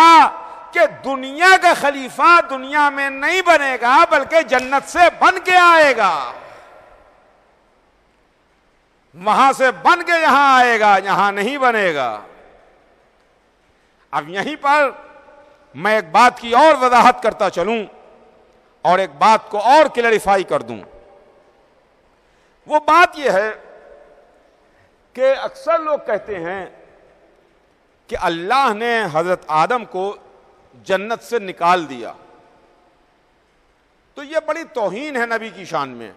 کہ دنیا کا خلیفہ دنیا میں نہیں بنے گا بلکہ جنت سے بن کے آئے گا, وہاں سے بن کے یہاں آئے گا, یہاں نہیں بنے گا. اب یہیں پر میں ایک بات کی اور وضاحت کرتا چلوں اور ایک بات کو اور کلیریفائی کر دوں. وہ بات یہ ہے کہ اکثر لوگ کہتے ہیں کہ اللہ نے حضرت آدم کو جنت سے نکال دیا, تو یہ بڑی توہین ہے نبی کی شان میں,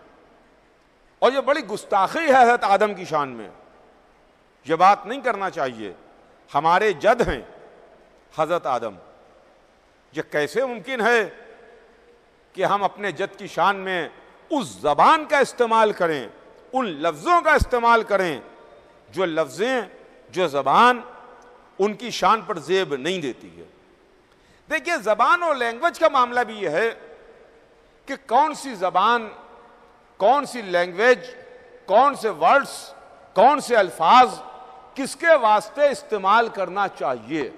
اور یہ بڑی گستاخی ہے حضرت آدم کی شان میں. یہ بات نہیں کرنا چاہیے. ہمارے جد ہیں حضرت آدم, یہ کیسے ممکن ہے کہ ہم اپنے جد کی شان میں اس زبان کا استعمال کریں, ان لفظوں کا استعمال کریں جو لفظیں, جو زبان ان کی شان پر زیب نہیں دیتی ہے. دیکھیے, زبان اور لینگویج کا معاملہ بھی یہ ہے کہ کون سی زبان, کون سی لینگویج, کون سے ورڈز, کون سے الفاظ کس کے واسطے استعمال کرنا چاہیے.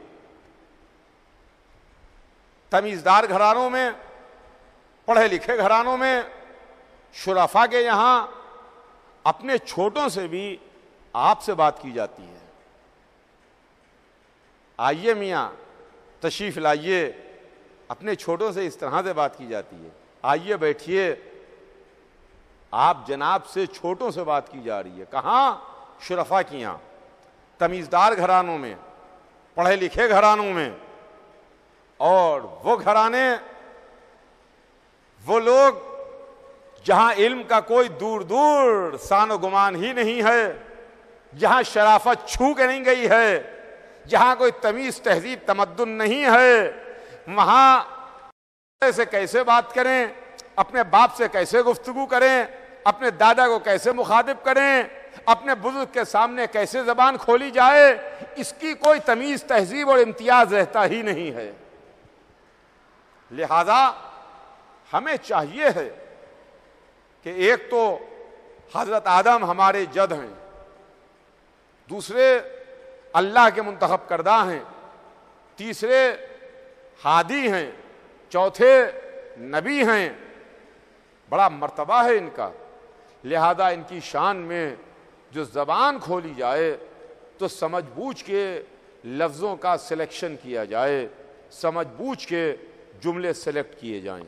تمیزدار گھرانوں میں, پڑھے لکھے گھرانوں میں, شرفا کے یہاں اپنے چھوٹوں سے بھی آپ سے بات کی جاتی ہے. آئیے میاں تشریف لائیے, اپنے چھوٹوں سے اس طرح سے بات کی جاتی ہے. آئیے بیٹھیے, آپ جناب سے چھوٹوں سے بات کی جا رہی ہے. کہاں؟ شرفا کی یہاں, تمیزدار گھرانوں میں, پڑھے لکھے گھرانوں میں. اور وہ گھرانے, وہ لوگ جہاں علم کا کوئی دور دور سان و گمان ہی نہیں ہے, جہاں شرافت چھو کے نہیں گئی ہے, جہاں کوئی تمیز تہذیب تمدن نہیں ہے, وہاں سے کیسے بات کریں, اپنے باپ سے کیسے گفتگو کریں, اپنے دادا کو کیسے مخاطب کریں, اپنے بزرگ کے سامنے کیسے زبان کھولی جائے, اس کی کوئی تمیز تہذیب اور امتیاز رہتا ہی نہیں ہے. لہذا ہمیں چاہیے ہے کہ ایک تو حضرت آدم ہمارے جد ہیں, دوسرے اللہ کے منتخب کردہ ہیں, تیسرے ہادی ہیں, چوتھے نبی ہیں. بڑا مرتبہ ہے ان کا. لہذا ان کی شان میں جو زبان کھولی جائے تو سمجھ بوجھ کے لفظوں کا سلیکشن کیا جائے، سمجھ بوجھ کے جملے سلیکٹ کیے جائیں۔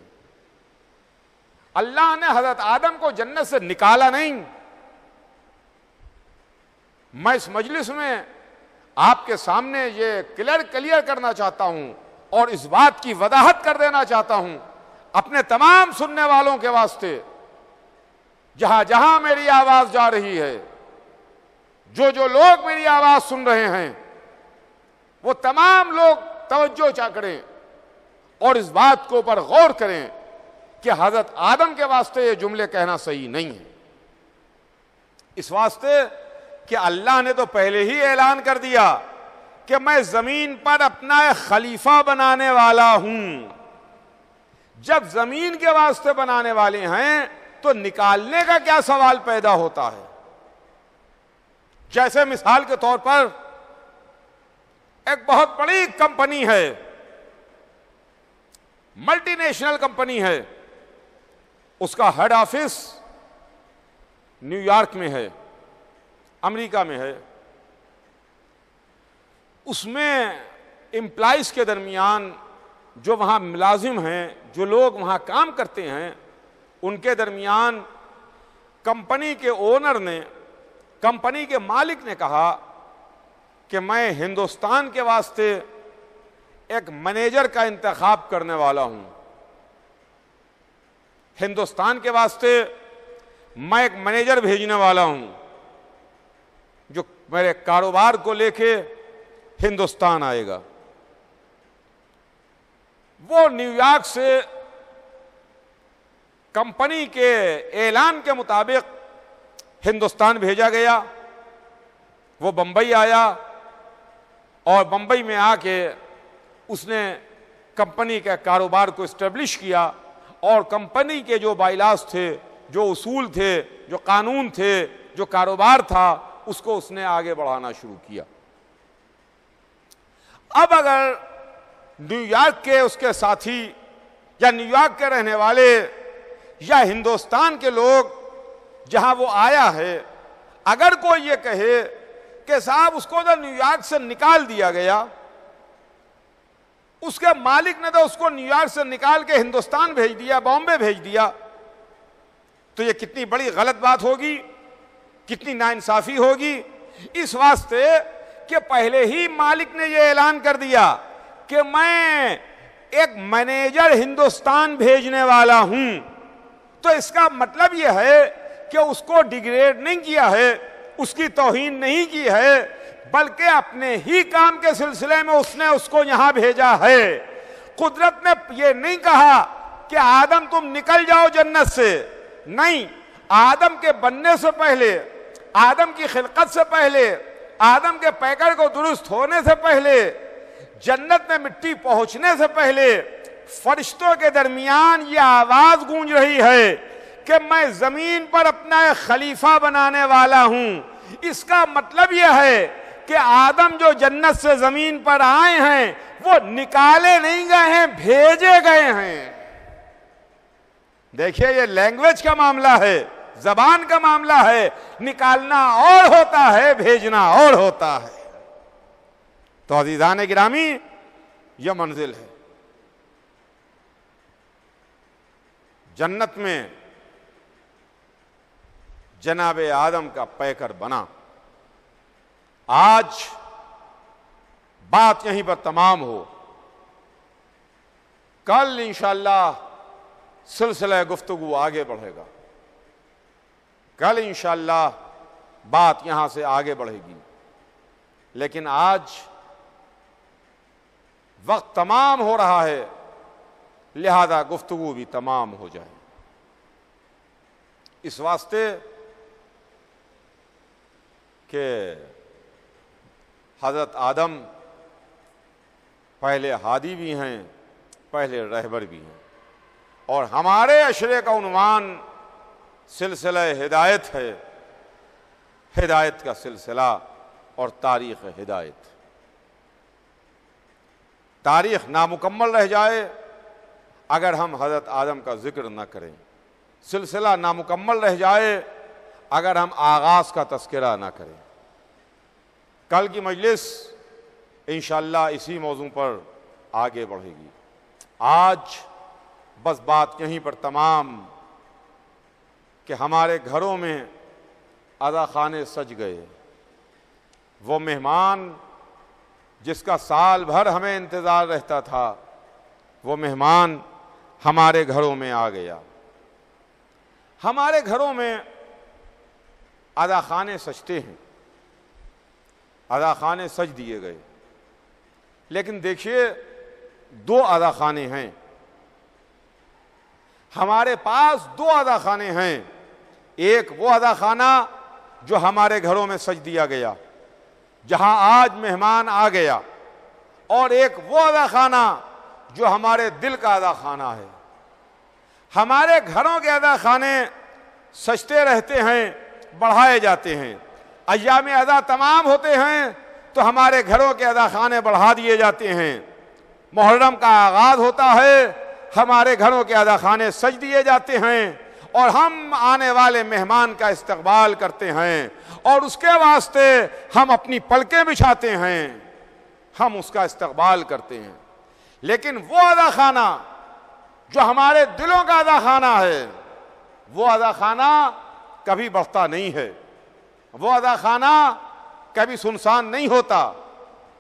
اللہ نے حضرت آدم کو جنت سے نکالا نہیں۔ میں اس مجلس میں آپ کے سامنے یہ کلیئر کرنا چاہتا ہوں اور اس بات کی وضاحت کر دینا چاہتا ہوں اپنے تمام سننے والوں کے واسطے، جہاں جہاں میری آواز جا رہی ہے، جو لوگ میری آواز سن رہے ہیں، وہ تمام لوگ توجہ چاہ کریں اور اس بات کو پر غور کریں کہ حضرت آدم کے واسطے یہ جملے کہنا صحیح نہیں ہے۔ اس واسطے کہ اللہ نے تو پہلے ہی اعلان کر دیا کہ میں زمین پر اپنا ایک خلیفہ بنانے والا ہوں۔ جب زمین کے واسطے بنانے والے ہیں تو نکالنے کا کیا سوال پیدا ہوتا ہے؟ جیسے مثال کے طور پر ایک بہت بڑی کمپنی ہے، ملٹی نیشنل کمپنی ہے، اس کا ہیڈ آفس نیو یارک میں ہے، امریکہ میں ہے۔ اس میں امپلائیز کے درمیان جو وہاں ملازم ہیں، جو لوگ وہاں کام کرتے ہیں، ان کے درمیان کمپنی کے اونر نے، کمپنی کے مالک نے کہا کہ میں ہندوستان کے واسطے ایک مینیجر کا انتخاب کرنے والا ہوں، ہندوستان کے واسطے میں ایک مینیجر بھیجنے والا ہوں جو میرے کاروبار کو لے کے ہندوستان آئے گا۔ وہ نیو یارک سے کمپنی کے اعلان کے مطابق ہندوستان بھیجا گیا۔ وہ بمبئی آیا اور بمبئی میں آ کے اس نے کمپنی کے کاروبار کو اسٹیبلش کیا اور کمپنی کے جو بائیلاز تھے، جو اصول تھے، جو قانون تھے، جو کاروبار تھا، اس کو اس نے آگے بڑھانا شروع کیا۔ اب اگر نیو یارک کے اس کے ساتھی یا نیو یارک کے رہنے والے یا ہندوستان کے لوگ جہاں وہ آیا ہے، اگر کوئی یہ کہے کہ صاحب اس کو تو نیو یارک سے نکال دیا گیا، اس کے مالک نے تو اس کو نیو یارک سے نکال کے ہندوستان بھیج دیا، بامبے بھیج دیا، تو یہ کتنی بڑی غلط بات ہوگی، کتنی ناانصافی ہوگی۔ اس واسطے کہ پہلے ہی مالک نے یہ اعلان کر دیا کہ میں ایک مینیجر ہندوستان بھیجنے والا ہوں، تو اس کا مطلب یہ ہے کہ اس کو ڈیگریڈ نہیں کیا ہے، اس کی توہین نہیں کی ہے، بلکہ اپنے ہی کام کے سلسلے میں اس نے اس کو یہاں بھیجا ہے۔ قدرت نے یہ نہیں کہا کہ آدم تم نکل جاؤ جنت سے، نہیں، آدم کے بننے سے پہلے، آدم کی خلقت سے پہلے، آدم کے پیکر کو درست ہونے سے پہلے، جنت میں مٹی پہنچنے سے پہلے فرشتوں کے درمیان یہ آواز گونج رہی ہے کہ میں زمین پر اپنا ایک خلیفہ بنانے والا ہوں۔ اس کا مطلب یہ ہے کہ آدم جو جنت سے زمین پر آئے ہیں وہ نکالے نہیں گئے ہیں، بھیجے گئے ہیں۔ دیکھیے یہ لینگویج کا معاملہ ہے، زبان کا معاملہ ہے، نکالنا اور ہوتا ہے، بھیجنا اور ہوتا ہے۔ تو عزیزان گرامی، یہ منزل ہے جنت میں جناب آدم کا پیکر بنا۔ آج بات یہیں پر تمام ہو، کل انشاءاللہ سلسلہ گفتگو آگے بڑھے گا، کل انشاءاللہ بات یہاں سے آگے بڑھے گی، لیکن آج وقت تمام ہو رہا ہے، لہذا گفتگو بھی تمام ہو جائے۔ اس واسطے کہ حضرت آدم پہلے ہادی بھی ہیں، پہلے رہبر بھی ہیں، اور ہمارے عشرے کا عنوان سلسلہ ہدایت ہے، ہدایت کا سلسلہ اور تاریخ ہدایت۔ تاریخ نامکمل رہ جائے اگر ہم حضرت آدم کا ذکر نہ کریں، سلسلہ نامکمل رہ جائے اگر ہم آغاز کا تذکرہ نہ کریں۔ کل کی مجلس انشاءاللہ اسی موضوع پر آگے بڑھے گی۔ آج بس بات یہیں پر تمام کہ ہمارے گھروں میں عزا خانے سج گئے۔ وہ مہمان جس کا سال بھر ہمیں انتظار رہتا تھا، وہ مہمان ہمارے گھروں میں آ گیا۔ ہمارے گھروں میں عزا خانے سجتے ہیں، عزا خانے سج دیے گئے، لیکن دیکھیے دو عزا خانے ہیں ہمارے پاس، دو عزا خانے ہیں۔ ایک وہ عزا خانہ جو ہمارے گھروں میں سج دیا گیا، جہاں آج مہمان آ گیا، اور ایک وہ عزا خانہ جو ہمارے دل کا عزا خانہ ہے۔ ہمارے گھروں کے عزا خانے سجتے رہتے ہیں، بڑھائے جاتے ہیں۔ ایام عزا تمام ہوتے ہیں تو ہمارے گھروں کے عزا خانے بڑھا دیے جاتے ہیں۔ محرم کا آغاز ہوتا ہے، ہمارے گھروں کے عزا خانے سج دیے جاتے ہیں، اور ہم آنے والے مہمان کا استقبال کرتے ہیں، اور اس کے واسطے ہم اپنی پلکیں بچھاتے ہیں، ہم اس کا استقبال کرتے ہیں۔ لیکن وہ عزا خانہ جو ہمارے دلوں کا عزا خانہ ہے، وہ عزا خانہ کبھی بڑھتا نہیں ہے، وہ عزا خانہ کبھی سنسان نہیں ہوتا۔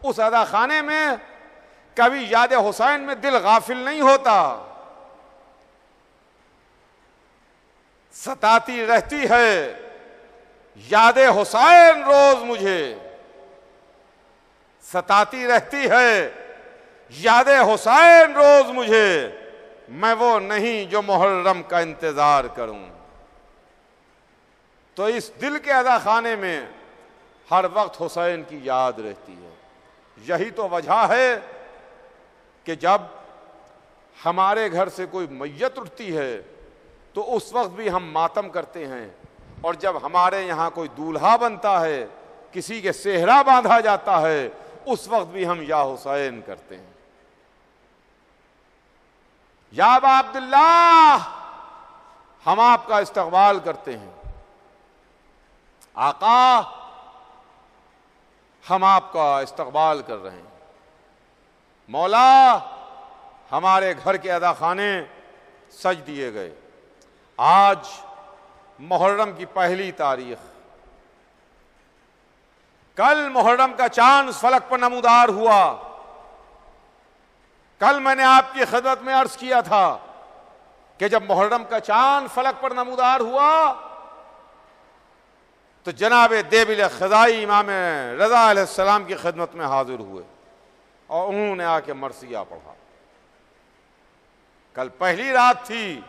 اس عزا خانے میں کبھی یاد حسین میں دل غافل نہیں ہوتا، ستاتی رہتی ہے یاد حسین روز مجھے، ستاتی رہتی ہے یاد حسین روز مجھے، میں وہ نہیں جو محرم کا انتظار کروں۔ تو اس دل کے عزا خانے میں ہر وقت حسین کی یاد رہتی ہے۔ یہی تو وجہ ہے کہ جب ہمارے گھر سے کوئی میت اٹھتی ہے تو اس وقت بھی ہم ماتم کرتے ہیں، اور جب ہمارے یہاں کوئی دولہا بنتا ہے، کسی کے صحرا باندھا جاتا ہے، اس وقت بھی ہم یا حسین کرتے ہیں۔ یا ابا عبداللہ، ہم آپ کا استقبال کرتے ہیں۔ آقا، ہم آپ کا استقبال کر رہے ہیں۔ مولا، ہمارے گھر کے عزا خانے سج دیے گئے۔ آج محرم کی پہلی تاریخ، کل محرم کا چاند فلک پر نمودار ہوا۔ کل میں نے آپ کی خدمت میں عرض کیا تھا کہ جب محرم کا چاند فلک پر نمودار ہوا تو جناب دیبل خزائی امام رضا علیہ السلام کی خدمت میں حاضر ہوئے، اور انہوں نے آ کے مرثیہ پڑھا۔ کل پہلی رات تھی،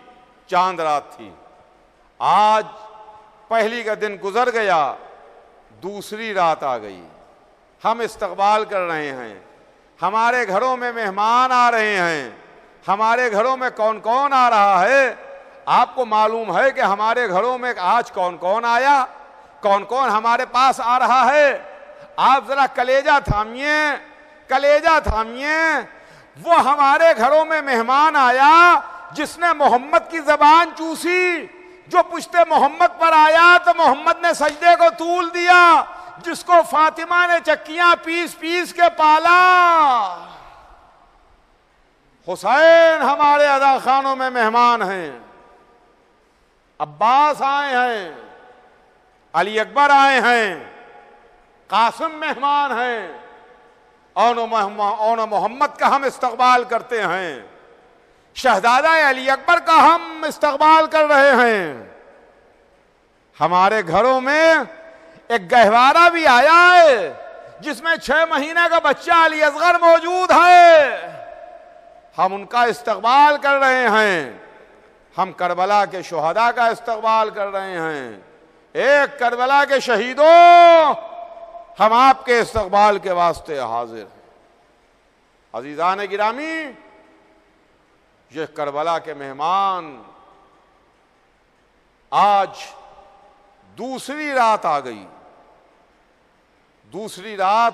چاند رات تھی۔ آج پہلی کا دن گزر گیا، دوسری رات آ گئی، ہم استقبال کر رہے ہیں۔ ہمارے گھروں میں مہمان آ رہے ہیں۔ ہمارے گھروں میں کون کون آ رہا ہے؟ آپ کو معلوم ہے کہ ہمارے گھروں میں آج کون کون آیا، کون کون ہمارے پاس آ رہا ہے؟ آپ ذرا کلیجہ تھامیے، کلیجہ تھامیے۔ وہ ہمارے گھروں میں مہمان آیا جس نے محمد کی زبان چوسی، جو پشت محمد پر آیا تو محمد نے سجدے کو طول دیا، جس کو فاطمہ نے چکیاں پیس پیس کے پالا۔ حسین ہمارے عزا خانوں میں مہمان ہیں، عباس آئے ہیں، علی اکبر آئے ہیں، قاسم مہمان ہیں، اون محمد کا ہم استقبال کرتے ہیں، شہزادہ علی اکبر کا ہم استقبال کر رہے ہیں۔ ہمارے گھروں میں ایک گہوارہ بھی آیا ہے جس میں 6 مہینے کا بچہ علی اصغر موجود ہے، ہم ان کا استقبال کر رہے ہیں۔ ہم کربلا کے شہداء کا استقبال کر رہے ہیں۔ ایک کربلا کے شہیدوں، ہم آپ کے استقبال کے واسطے حاضر ہیں۔ عزیزان گرامی، یہ کربلا کے مہمان آج دوسری رات آ گئی۔ دوسری رات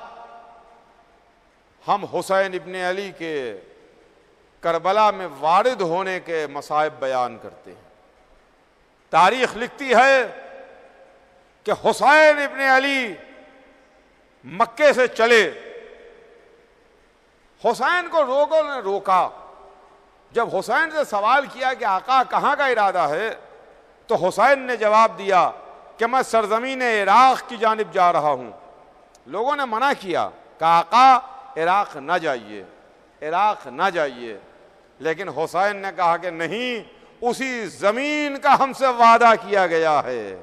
ہم حسین ابن علی کے کربلا میں وارد ہونے کے مصائب بیان کرتے ہیں۔ تاریخ لکھتی ہے کہ حسین ابن علی مکے سے چلے. حسین کو لوگوں نے روکا. جب حسین سے سوال کیا کہ آقا کہاں کا ارادہ ہے، تو حسین نے جواب دیا کہ میں سرزمین عراق کی جانب جا رہا ہوں. لوگوں نے منع کیا کہ آقا عراق نہ جائیے، عراق نہ جائیے. لیکن حسین نے کہا کہ نہیں، اسی زمین کا ہم سے وعدہ کیا گیا ہے،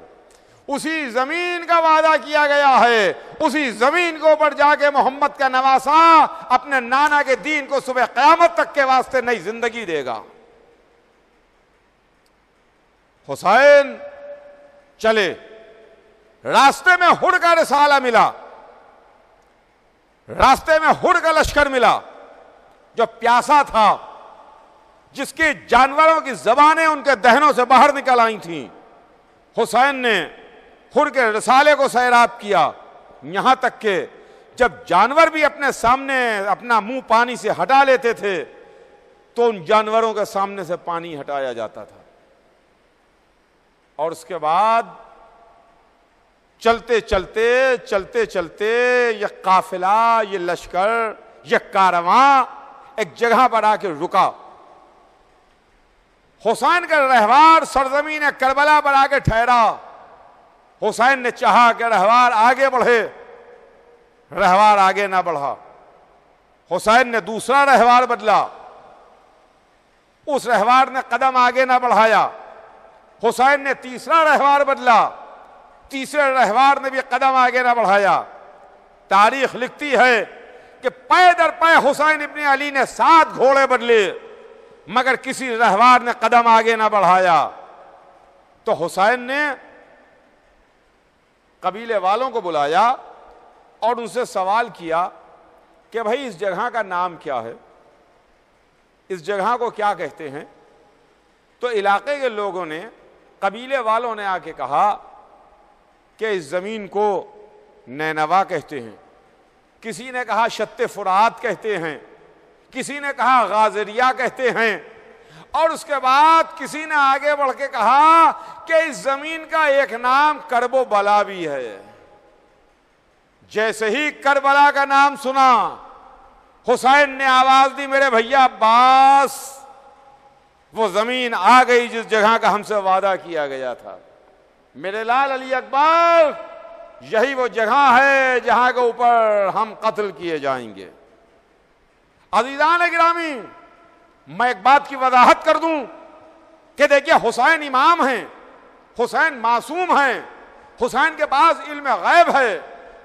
اسی زمین کا وعدہ کیا گیا ہے، اسی زمین کے اوپر جا کے محمد کا نواسا اپنے نانا کے دین کو صبح قیامت تک کے واسطے نئی زندگی دے گا. حسین چلے. راستے میں ہڑ کا رسالہ ملا، راستے میں ہڑ کا لشکر ملا جو پیاسا تھا، جس کی جانوروں کی زبانیں ان کے دہنوں سے باہر نکل آئی تھیں. حسین نے ہڑ کے رسالے کو سیراب کیا، یہاں تک کہ جب جانور بھی اپنے سامنے اپنا منہ پانی سے ہٹا لیتے تھے تو ان جانوروں کے سامنے سے پانی ہٹایا جاتا تھا. اور اس کے بعد چلتے چلتے یہ قافلہ، یہ لشکر، یہ کارواں ایک جگہ پر آ کے رکا. حسین کا رہوار سرزمین کربلا پر آ کے ٹھہرا. حسین نے چاہا کہ رہوار آگے بڑھے، رہوار آگے نہ بڑھا. حسین نے دوسرا رہوار بدلا، اس رہوار نے قدم آگے نہ بڑھایا. حسین نے تیسرا رہوار بدلا، تیسرے رہوار نے بھی قدم آگے نہ بڑھایا. تاریخ لکھتی ہے کہ پے در پے حسین ابن علی نے 7 گھوڑے بدلے مگر کسی رہوار نے قدم آگے نہ بڑھایا. تو حسین نے قبیلے والوں کو بلایا اور ان سے سوال کیا کہ بھائی اس جگہ کا نام کیا ہے، اس جگہ کو کیا کہتے ہیں؟ تو علاقے کے لوگوں نے، قبیلے والوں نے آ کے کہا کہ اس زمین کو نینوا کہتے ہیں، کسی نے کہا شط فرات کہتے ہیں، کسی نے کہا غازریہ کہتے ہیں، اور اس کے بعد کسی نے آگے بڑھ کے کہا کہ اس زمین کا ایک نام کرب و بلا بھی ہے. جیسے ہی کربلا کا نام سنا حسین نے آواز دی میرے بھیا عباس، وہ زمین آ گئی جس جگہ کا ہم سے وعدہ کیا گیا تھا. میرے لال علی اکبر، یہی وہ جگہ ہے جہاں کے اوپر ہم قتل کیے جائیں گے. عزیزان گرامی، میں ایک بات کی وضاحت کر دوں کہ دیکھیے حسین امام ہیں، حسین معصوم ہیں، حسین کے پاس علم غیب ہے.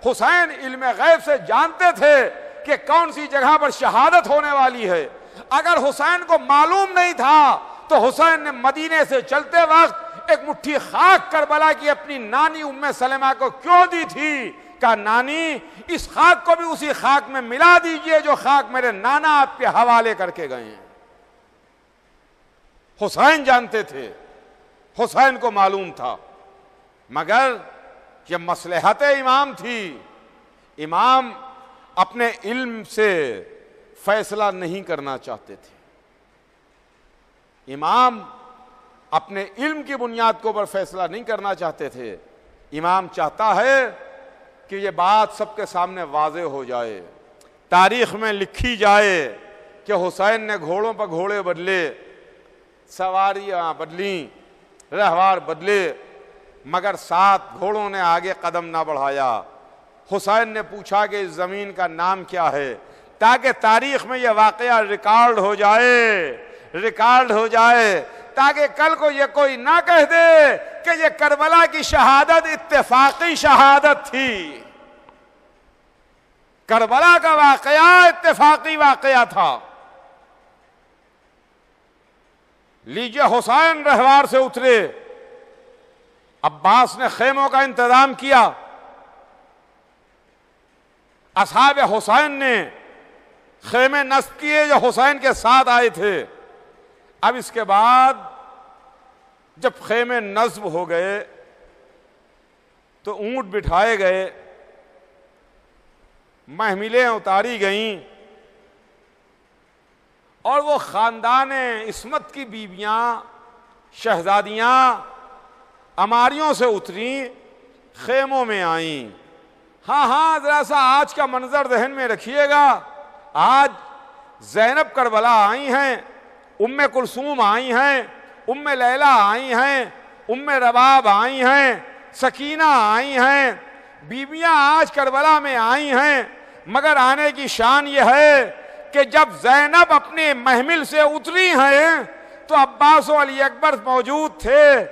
حسین علم غیب سے جانتے تھے کہ کون سی جگہ پر شہادت ہونے والی ہے. اگر حسین کو معلوم نہیں تھا تو حسین نے مدینے سے چلتے وقت ایک مٹھی خاک کربلا کی اپنی نانی ام سلمہ کو کیوں دی تھی؟ کہا نانی اس خاک کو بھی اسی خاک میں ملا دیجئے جو خاک میرے نانا آپ کے حوالے کر کے گئے ہیں. حسین جانتے تھے، حسین کو معلوم تھا، مگر یہ مصلحت امام تھی. امام اپنے علم سے فیصلہ نہیں کرنا چاہتے تھے. امام اپنے علم کی بنیاد کے اوپر فیصلہ نہیں کرنا چاہتے تھے. امام چاہتا ہے کہ یہ بات سب کے سامنے واضح ہو جائے، تاریخ میں لکھی جائے کہ حسین نے گھوڑوں پر گھوڑے بدلے، سواریاں بدلیں، رہوار بدلے، مگر 7 گھوڑوں نے آگے قدم نہ بڑھایا. حسین نے پوچھا کہ اس زمین کا نام کیا ہے، تاکہ تاریخ میں یہ واقعہ ریکارڈ ہو جائے، تاکہ کل کو یہ کوئی نہ کہہ دے کہ یہ کربلا کی شہادت اتفاقی شہادت تھی. کربلا کا واقعہ اتفاقی واقعہ تھا. لیجئے حسین رہوار سے اترے، عباس نے خیموں کا انتظام کیا، اصحاب حسین نے خیمے نصب کیے جو حسین کے ساتھ آئے تھے. اب اس کے بعد جب خیمے نصب ہو گئے تو اونٹ بٹھائے گئے، محملیں اتاری گئیں، اور وہ خاندان عصمت کی بیویاں، شہزادیاں اماریوں سے اتریں خیموں میں آئیں۔ ہاں ذرا سا آج کا منظر ذہن میں رکھیے گا، آج زینب کربلا آئی ہیں، ام کلثوم آئی ہیں، ام لیلہ آئی ہیں، ام رباب آئی ہیں، سکینہ آئی ہیں، بیویاں آج کربلا میں آئی ہیں، مگر آنے کی شان یہ ہے کہ جب زینب اپنے محمل سے اتری ہیں تو عباس و علی اکبر موجود تھے،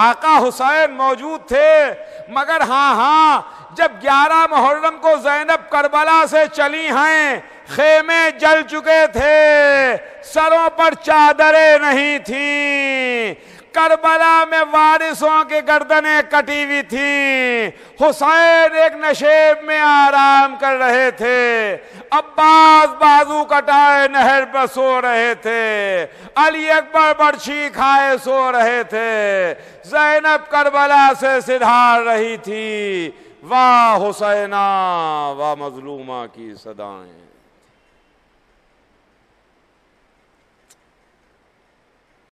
آقا حسین موجود تھے، مگر ہاں جب 11 محرم کو زینب کربلا سے چلی ہیں، خیمے جل چکے تھے، سروں پر چادریں نہیں تھیں، کربلا میں وارثوں کی گردنیں کٹی ہوئی تھیں، حسین ایک نشیب میں آرام کر رہے تھے، عباس بازو کٹائے نہر پر سو رہے تھے، علی اکبر برچھی کھائے سو رہے تھے، زینب کربلا سے سدھار رہی تھی، واہ حسینہ واہ مظلومہ کی صدائیں۔